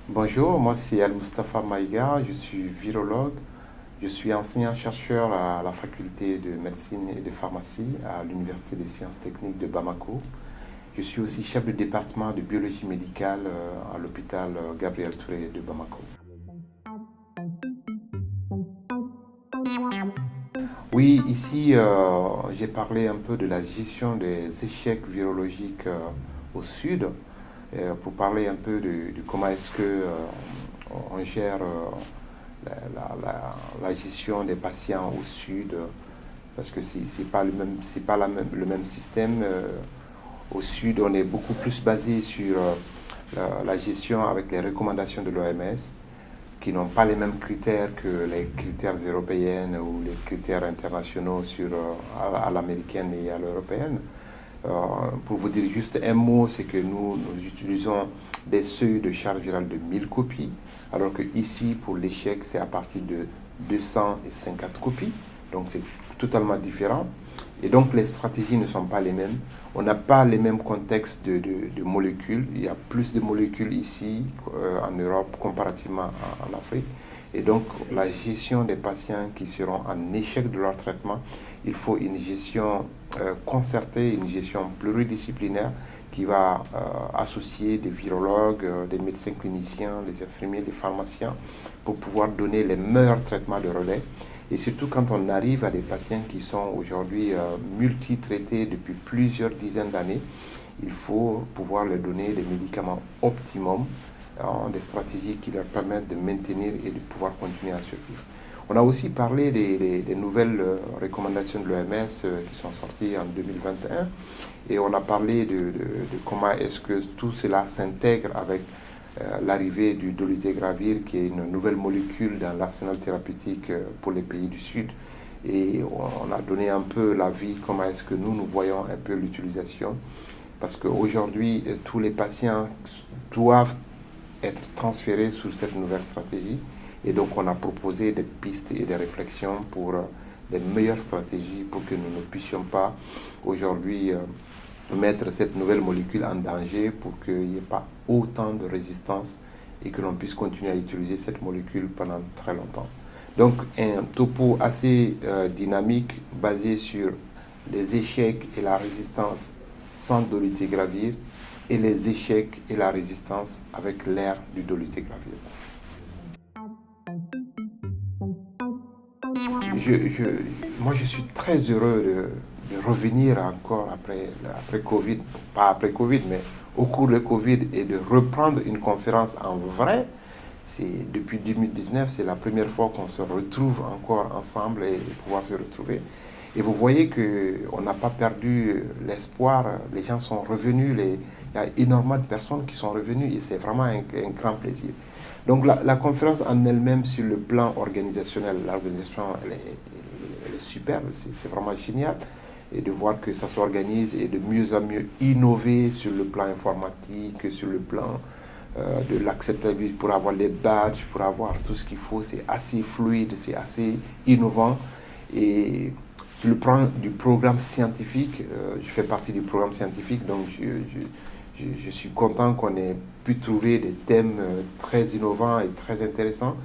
Bonjour, moi c'est Al-Mustafa Maïga, je suis virologue, je suis enseignant-chercheur à la faculté de médecine et de pharmacie à l'Université des sciences techniques de Bamako. Je suis aussi chef de département de biologie médicale à l'hôpital Gabriel Touré de Bamako. Oui, ici j'ai parlé un peu de la gestion des échecs virologiques au sud pour parler un peu de comment est-ce que on gère la gestion des patients au sud parce que c'est pas le même système. Au sud, on est beaucoup plus basé sur la gestion avec les recommandations de l'OMS qui n'ont pas les mêmes critères que les critères européens ou les critères internationaux à l'américaine et à l'européenne. Pour vous dire juste un mot, c'est que nous utilisons des seuils de charge virale de 1000 copies, alors que ici, pour l'échec, c'est à partir de 250 copies. Donc c'est totalement différent. Et donc les stratégies ne sont pas les mêmes. On n'a pas les mêmes contextes de molécules. Il y a plus de molécules ici en Europe comparativement en Afrique. Et donc la gestion des patients qui seront en échec de leur traitement, il faut une gestion concertée, une gestion pluridisciplinaire qui va associer des virologues, des médecins cliniciens, des infirmiers, des pharmaciens pour pouvoir donner les meilleurs traitements de relais. Et surtout quand on arrive à des patients qui sont aujourd'hui multitraités depuis plusieurs dizaines d'années, il faut pouvoir leur donner des médicaments optimums, des stratégies qui leur permettent de maintenir et de pouvoir continuer à survivre. On a aussi parlé des nouvelles recommandations de l'OMS qui sont sorties en 2021 et on a parlé de comment est-ce que tout cela s'intègre avec l'arrivée du dolutegravir qui est une nouvelle molécule dans l'arsenal thérapeutique pour les pays du Sud. Et on a donné un peu l'avis, comment est-ce que nous voyons un peu l'utilisation. Parce qu'aujourd'hui, tous les patients doivent être transférés sous cette nouvelle stratégie. Et donc, on a proposé des pistes et des réflexions pour des meilleures stratégies pour que nous ne puissions pas aujourd'hui mettre cette nouvelle molécule en danger pour qu'il n'y ait pas autant de résistance et que l'on puisse continuer à utiliser cette molécule pendant très longtemps. Donc, un topo assez dynamique basé sur les échecs et la résistance sans dolutegravir et les échecs et la résistance avec l'ère du dolutegravir. Moi, je suis très heureux de revenir encore après Covid, pas après Covid, mais au cours de Covid et de reprendre une conférence en vrai. Depuis 2019, c'est la première fois qu'on se retrouve encore ensemble et pouvoir se retrouver. Et vous voyez qu'on n'a pas perdu l'espoir, les gens sont revenus, il y a énormément de personnes qui sont revenues et c'est vraiment un grand plaisir. Donc la conférence en elle-même sur le plan organisationnel, l'organisation elle est superbe, c'est vraiment génial. Et de voir que ça s'organise et de mieux en mieux innover sur le plan informatique, sur le plan de l'acceptabilité pour avoir les badges, pour avoir tout ce qu'il faut. C'est assez fluide, c'est assez innovant. Et sur le plan du programme scientifique, je fais partie du programme scientifique, donc je suis content qu'on ait pu trouver des thèmes très innovants et très intéressants.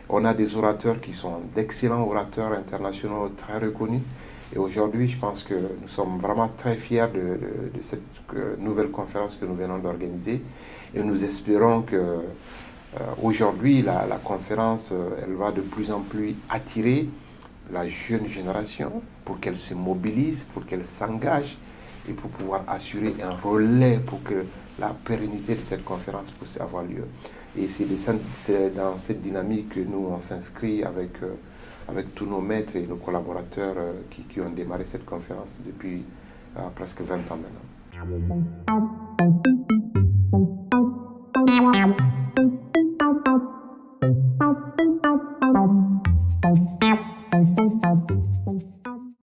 On a des orateurs qui sont d'excellents orateurs internationaux très reconnus. Et aujourd'hui, je pense que nous sommes vraiment très fiers de cette nouvelle conférence que nous venons d'organiser. Et nous espérons que aujourd'hui, la conférence, elle va de plus en plus attirer la jeune génération pour qu'elle se mobilise, pour qu'elle s'engage et pour pouvoir assurer un relais pour que la pérennité de cette conférence puisse avoir lieu. Et c'est dans cette dynamique que nous, on s'inscrit avec tous nos maîtres et nos collaborateurs qui ont démarré cette conférence depuis presque 20 ans maintenant.